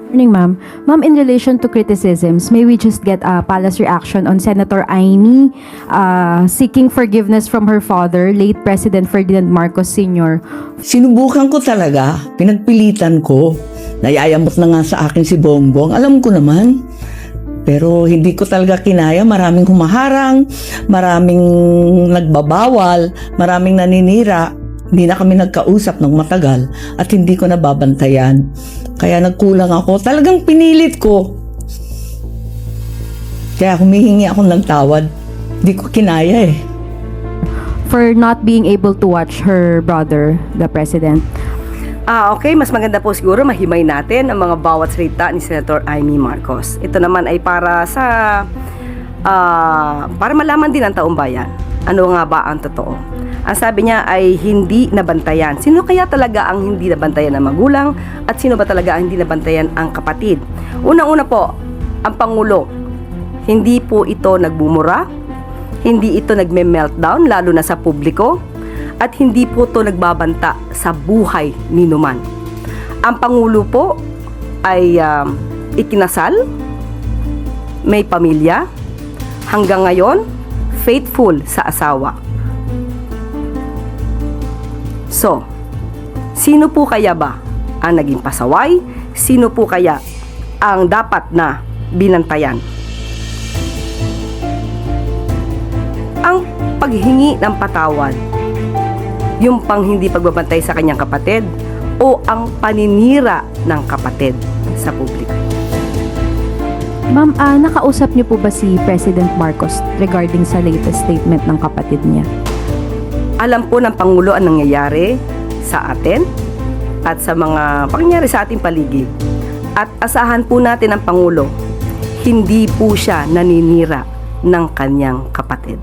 Morning, ma'am. Ma'am, in relation to criticisms, may we just get a palace reaction on Senator Aimee seeking forgiveness from her father, late President Ferdinand Marcos Sr. Sinubukan ko talaga, pinagpilitan ko. Nayayamot na nga sa akin si Bongbong, alam ko naman. Pero hindi ko talaga kinaya, maraming humaharang, maraming nagbabawal, maraming naninira. Hindi na kami nagkausap ng matagal at hindi ko nababantayan. Kaya nagkulang ako. Talagang pinilit ko. Kaya humihingi ako ng tawad. Hindi ko kinaya eh. for not being able to watch her brother, the president. Okay, mas maganda po siguro mahimay natin ang mga bawat salita ni Senator Aimee Marcos. Ito naman ay para sa para malaman din ng taong bayan ano nga ba ang totoo. Ang sabi niya ay hindi nabantayan. Sino kaya talaga ang hindi nabantayan ng magulang at sino ba talaga ang hindi nabantayan ang kapatid? Unang-una po, ang Pangulo. Hindi po ito nagbumura, hindi ito nagme-meltdown lalo na sa publiko, at hindi po ito nagbabanta sa buhay ni numan. Ang Pangulo po ay ikinasal, may pamilya, hanggang ngayon, faithful sa asawa. So, sino po kaya ba ang naging pasaway? Sino po kaya ang dapat na binantayan? Ang paghingi ng patawad, yung pang hindi pagbabantay sa kanyang kapatid, o ang paninira ng kapatid sa publiko? Ma'am, nakausap niyo po ba si President Marcos regarding sa latest statement ng kapatid niya? Alam po ng Pangulo ang nangyayari sa atin at sa mga pangyayari sa ating paligid. At asahan po natin ang Pangulo, hindi po siya naninira ng kanyang kapatid.